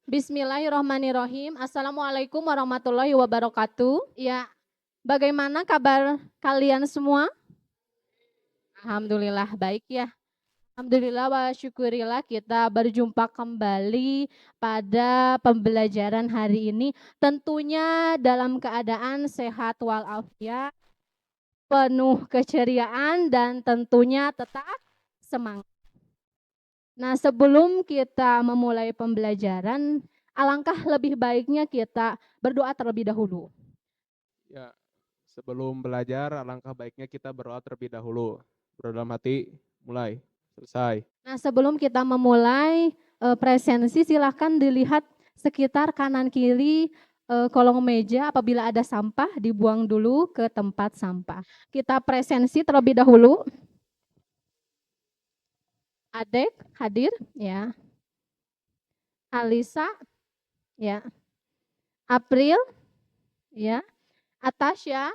Bismillahirrohmanirrohim. Assalamualaikum warahmatullahi wabarakatuh. Ya, bagaimana kabar kalian semua? Alhamdulillah baik ya. Alhamdulillah wa syukurillah kita berjumpa kembali pada pembelajaran hari ini. Tentunya dalam keadaan sehat walafiat, penuh keceriaan dan tentunya tetap semangat. Nah, sebelum kita memulai pembelajaran, alangkah lebih baiknya kita berdoa terlebih dahulu. Ya, sebelum belajar, alangkah baiknya kita berdoa terlebih dahulu. Berdoa dalam hati, mulai, selesai. Nah, sebelum kita memulai presensi, silahkan dilihat sekitar kanan kiri kolong meja. Apabila ada sampah, dibuang dulu ke tempat sampah. Kita presensi terlebih dahulu. Adek hadir, ya. Alisa, ya. April, ya. Atasya,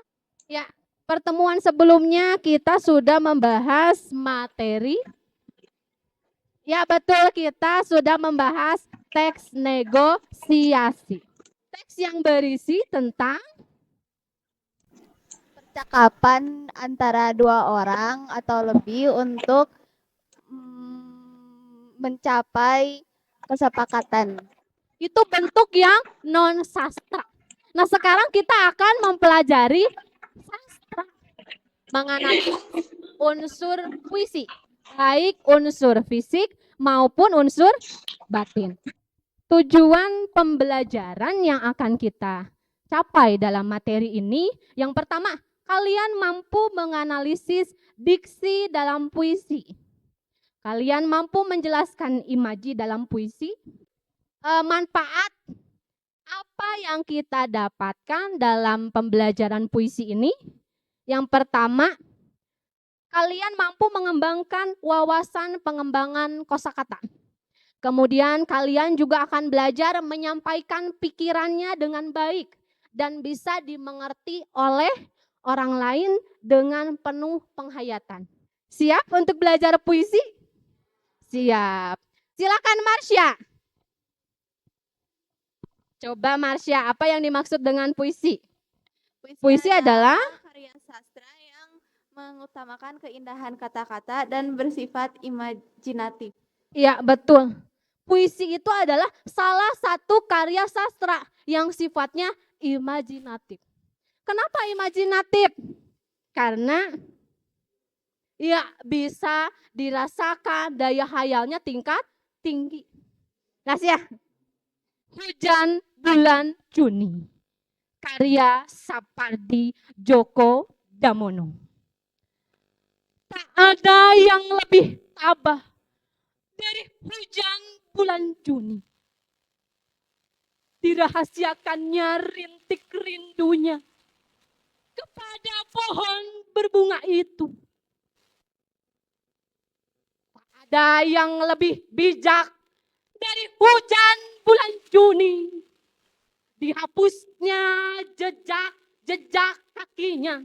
ya. Pertemuan sebelumnya kita sudah membahas materi. Ya betul, kita sudah membahas teks negosiasi. Teks yang berisi tentang percakapan antara dua orang atau lebih untuk mencapai kesepakatan. Itu bentuk yang non sastra. Nah, sekarang kita akan mempelajari sastra, menganalisis unsur puisi, baik unsur fisik maupun unsur batin. Tujuan pembelajaran yang akan kita capai dalam materi ini, yang pertama, kalian mampu menganalisis diksi dalam puisi. Kalian mampu menjelaskan imaji dalam puisi, manfaat apa yang kita dapatkan dalam pembelajaran puisi ini. Yang pertama, kalian mampu mengembangkan wawasan pengembangan kosakata. Kemudian kalian juga akan belajar menyampaikan pikirannya dengan baik dan bisa dimengerti oleh orang lain dengan penuh penghayatan. Siap untuk belajar puisi? Siap. Silakan Marsha. Coba Marsha, apa yang dimaksud dengan puisi? Puisi adalah karya sastra yang mengutamakan keindahan kata-kata dan bersifat imajinatif. Iya, betul. Puisi itu adalah salah satu karya sastra yang sifatnya imajinatif. Kenapa imajinatif? Karena ya bisa dirasakan daya hayalnya tingkat tinggi. Kasih ya. Hujan Bulan Juni, karya Sapardi Djoko Damono. Tak ada yang lebih tabah dari hujan bulan Juni. Dirahasiakannya rintik rindunya kepada pohon berbunga itu. Tak ada yang lebih bijak dari hujan bulan Juni. Dihapusnya jejak kakinya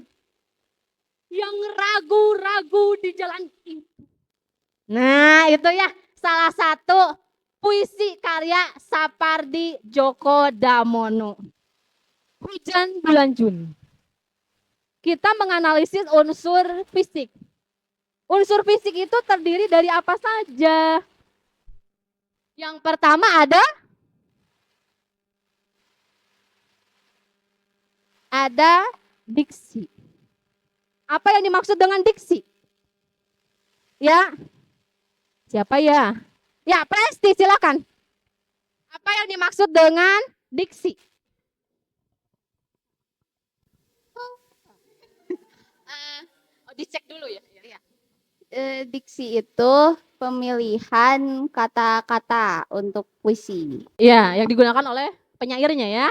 yang ragu-ragu di jalan itu. Nah, itu ya salah satu puisi karya Sapardi Djoko Damono. Hujan bulan Juni. Kita menganalisis unsur fisik. Unsur fisik itu terdiri dari apa saja? Yang pertama ada diksi. Apa yang dimaksud dengan diksi? Ya, siapa ya? Ya, Presti silakan. Apa yang dimaksud dengan diksi? Dicek dulu ya. Diksi itu pemilihan kata-kata untuk puisi. Ya, yang digunakan oleh penyairnya ya.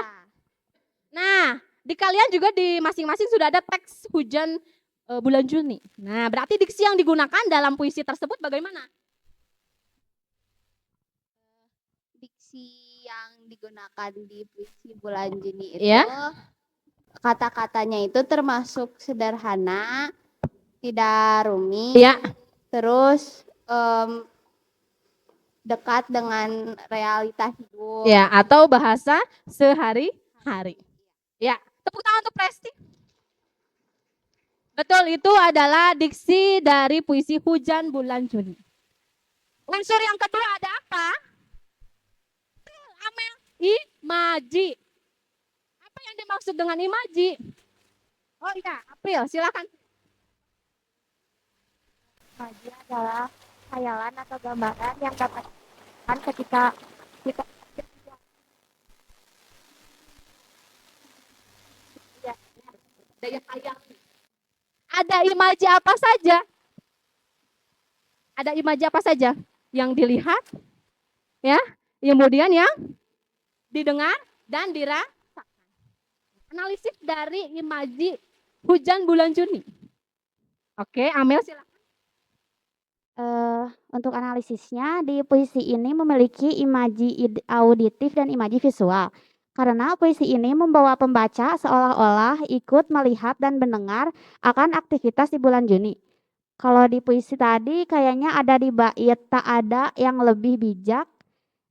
Nah, di kalian juga di masing-masing sudah ada teks hujan bulan Juni. Nah, berarti diksi yang digunakan dalam puisi tersebut bagaimana? Diksi yang digunakan di puisi bulan Juni itu Ya. Kata-katanya itu termasuk sederhana, tidak rumit, Ya. terus dekat dengan realita hidup. Ya, atau bahasa sehari-hari. Ya, tepuk tangan untuk Presti. Betul, itu adalah diksi dari puisi Hujan Bulan Juni. Unsur yang kedua ada apa? Amel, imaji. Apa yang dimaksud dengan imaji? Oh iya, April, silakan. Imaji adalah khayalan atau gambaran yang dapat dilakukan ketika kita Daya hayang. Ada imaji apa saja? Ada imaji apa saja yang dilihat, ya, kemudian yang didengar dan dirasakan. Analisis dari imaji Hujan Bulan Juni. Oke, Amel silakan. Untuk analisisnya di puisi ini memiliki imaji auditif dan imaji visual. Karena puisi ini membawa pembaca seolah-olah ikut melihat dan mendengar akan aktivitas di bulan Juni. Kalau di puisi tadi kayaknya ada di bait tak ada yang lebih bijak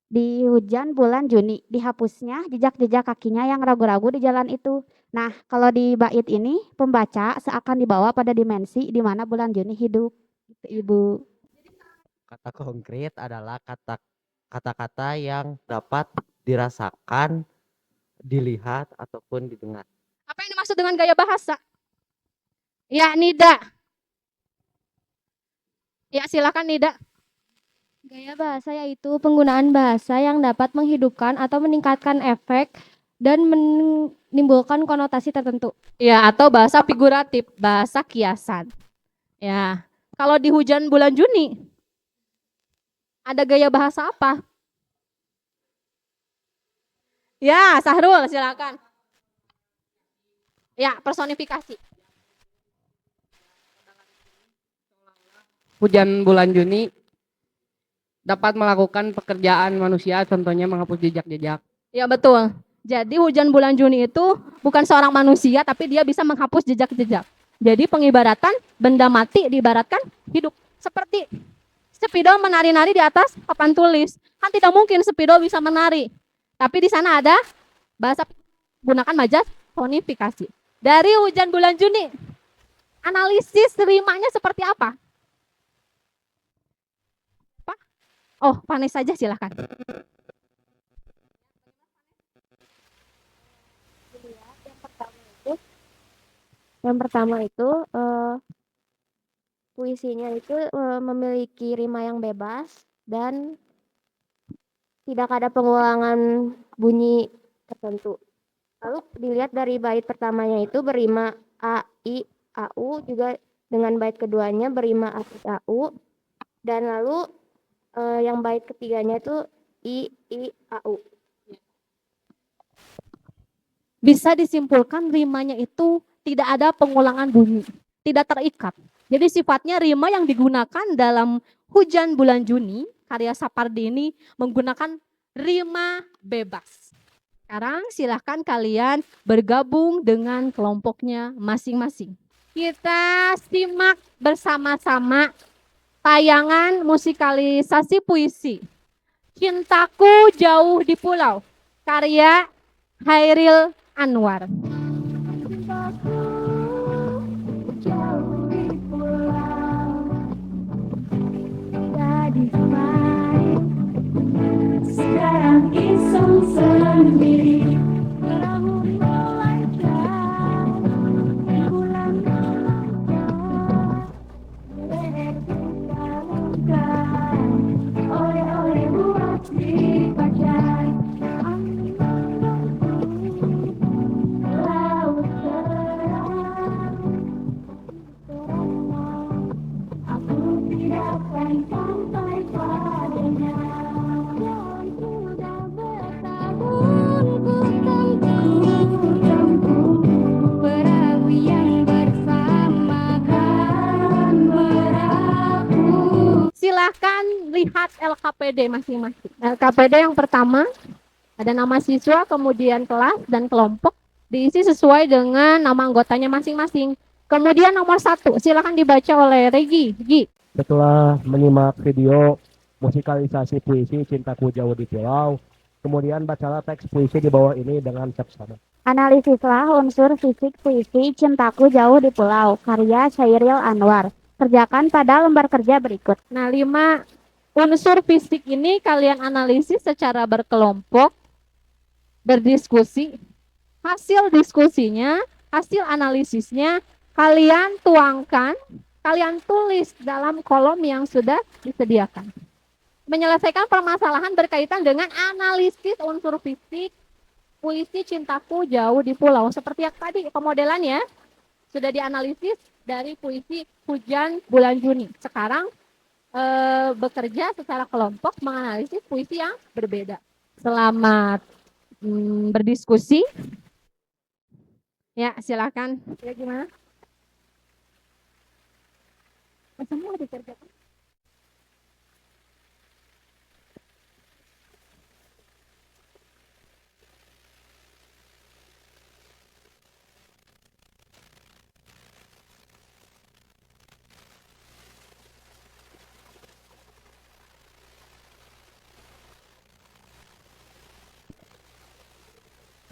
di hujan bulan Juni. Dihapusnya jejak-jejak kakinya yang ragu-ragu di jalan itu. Nah, kalau di bait ini pembaca seakan dibawa pada dimensi di mana bulan Juni hidup. Gitu, Ibu. Kata konkret adalah kata-kata yang dapat dirasakan, dilihat ataupun didengar. Apa yang dimaksud dengan gaya bahasa? Ya, Nida. Ya, silakan Nida. Gaya bahasa yaitu penggunaan bahasa yang dapat menghidupkan atau meningkatkan efek dan menimbulkan konotasi tertentu. Ya, atau bahasa figuratif, bahasa kiasan. Ya, kalau di Hujan Bulan Juni, ada gaya bahasa apa? Ya, Sahrul, silakan. Ya, personifikasi. Hujan bulan Juni dapat melakukan pekerjaan manusia, contohnya menghapus jejak-jejak. Ya, betul. Jadi Hujan Bulan Juni itu bukan seorang manusia, tapi dia bisa menghapus jejak-jejak. Jadi pengibaratan benda mati diibaratkan hidup. Seperti spidol menari-nari di atas papan tulis. Kan tidak mungkin spidol bisa menari. Tapi di sana ada bahasa gunakan majas personifikasi. Dari Hujan Bulan Juni, analisis rimanya seperti apa? Oh, Panes saja silakan. Yang pertama itu puisinya itu memiliki rima yang bebas dan tidak ada pengulangan bunyi tertentu. Lalu dilihat dari bait pertamanya itu berima a, i, au, juga dengan bait keduanya berima a, i, au, dan lalu yang bait ketiganya itu i, au. Bisa disimpulkan rimanya itu tidak ada pengulangan bunyi, tidak terikat. Jadi sifatnya rima yang digunakan dalam Hujan Bulan Juni, karya Sapardi ini menggunakan rima bebas. Sekarang silahkan kalian bergabung dengan kelompoknya masing-masing. Kita simak bersama-sama tayangan musikalisasi puisi Cintaku Jauh di Pulau, karya Hairil Anwar. Sekarang iseng sendiri, tahun melangkah, bulan melangkah, berbuka-buka, oleh-oleh buat dipakai, angin mendengkur, laut terang, aku tidak akan sampai padanya. Silahkan lihat LKPD masing-masing. LKPD yang pertama ada nama siswa, kemudian kelas dan kelompok, diisi sesuai dengan nama anggotanya masing-masing. Kemudian nomor 1, silahkan dibaca oleh Regi. Gi. Setelah menyimak video musikalisasi puisi Cintaku Jauh di Pulau, kemudian bacalah teks puisi di bawah ini dengan seksama. Analisislah unsur fisik puisi Cintaku Jauh di Pulau, karya Chairil Anwar. Kerjakan pada lembar kerja berikut. Nah, 5 unsur fisik ini kalian analisis secara berkelompok, berdiskusi. Hasil diskusinya, hasil analisisnya kalian tuangkan, kalian tulis dalam kolom yang sudah disediakan. Menyelesaikan permasalahan berkaitan dengan analisis unsur fisik puisi Cintaku Jauh di Pulau. Seperti yang tadi pemodelannya sudah dianalisis dari puisi Hujan Bulan Juni. Sekarang bekerja secara kelompok menganalisis puisi yang berbeda. Selamat berdiskusi. Ya, silakan. Ya, gimana? Semua dikerjakan.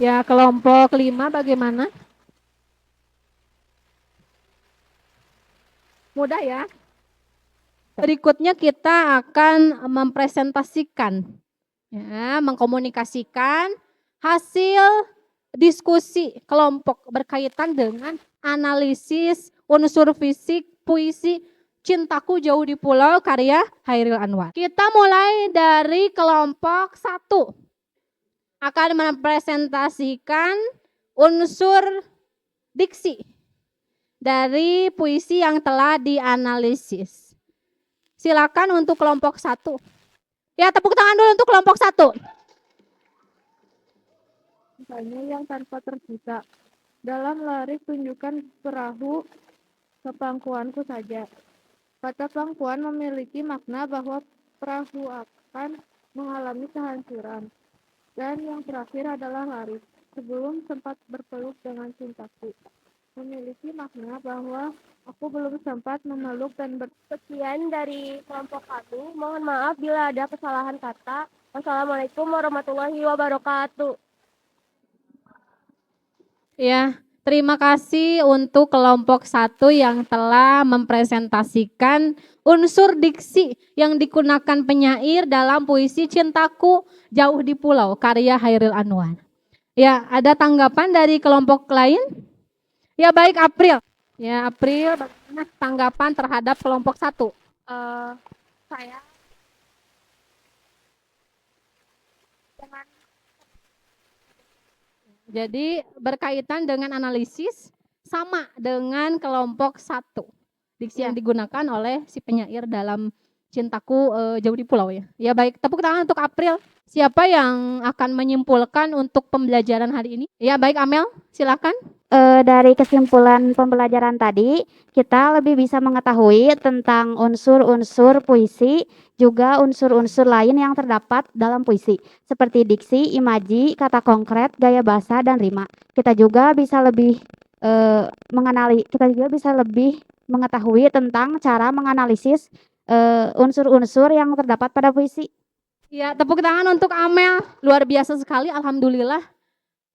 Ya, kelompok 5 bagaimana? Mudah ya. Berikutnya kita akan mempresentasikan, ya, mengkomunikasikan hasil diskusi kelompok berkaitan dengan analisis unsur fisik puisi Cintaku Jauh di Pulau karya Chairil Anwar. Kita mulai dari kelompok 1. Akan mempresentasikan unsur diksi dari puisi yang telah dianalisis. Silakan untuk kelompok 1. Ya, tepuk tangan dulu untuk kelompok 1. Misalnya yang tanpa tersisa. Dalam laris tunjukkan perahu kepangkuanku saja. Kata pangkuan memiliki makna bahwa perahu akan mengalami kehancuran. Dan yang terakhir adalah laris. Sebelum sempat berpeluk dengan cintaku. Memiliki makna bahwa aku belum sempat memeluk dan bersekian dari kelompok 1. Mohon maaf bila ada kesalahan kata. Wassalamualaikum warahmatullahi wabarakatuh. Ya, terima kasih untuk kelompok 1 yang telah mempresentasikan unsur diksi yang digunakan penyair dalam puisi Cintaku Jauh di Pulau karya Chairil Anwar. Ya, ada tanggapan dari kelompok lain? Ya, baik, April. Ya, April, bagaimana tanggapan terhadap kelompok 1? Saya dengan Jadi berkaitan dengan analisis sama dengan kelompok 1. Diksi yang digunakan oleh si penyair dalam Cintaku Jauh di Pulau ya. Ya, baik, tepuk tangan untuk April. Siapa yang akan menyimpulkan untuk pembelajaran hari ini? Ya, baik, Amel, silakan. Dari kesimpulan pembelajaran tadi, kita lebih bisa mengetahui tentang unsur-unsur puisi, juga unsur-unsur lain yang terdapat dalam puisi, seperti diksi, imaji, kata konkret, gaya bahasa, dan rima. Kita juga bisa lebih mengetahui tentang cara menganalisis unsur-unsur yang terdapat pada puisi. Ya, tepuk tangan untuk Amel. Luar biasa sekali, alhamdulillah.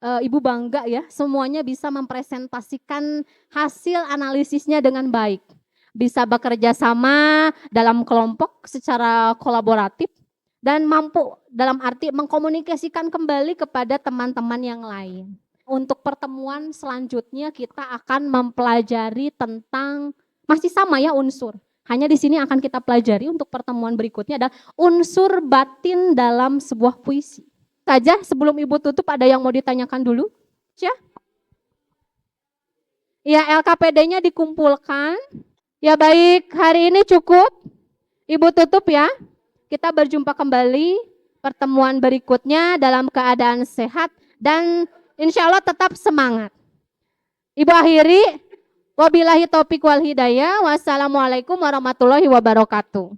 Ibu bangga ya, semuanya bisa mempresentasikan hasil analisisnya dengan baik. Bisa bekerja sama dalam kelompok secara kolaboratif dan mampu dalam arti mengkomunikasikan kembali kepada teman-teman yang lain. Untuk pertemuan selanjutnya kita akan mempelajari tentang masih sama ya unsur. Hanya di sini akan kita pelajari untuk pertemuan berikutnya adalah unsur batin dalam sebuah puisi. Saja sebelum Ibu tutup ada yang mau ditanyakan dulu? Ya, ya, LKPD-nya dikumpulkan. Ya, baik, hari ini cukup. Ibu tutup ya. Kita berjumpa kembali pertemuan berikutnya dalam keadaan sehat dan insya Allah tetap semangat. Ibu akhiri, wabillahi taufiq wal hidayah. Wassalamualaikum warahmatullahi wabarakatuh.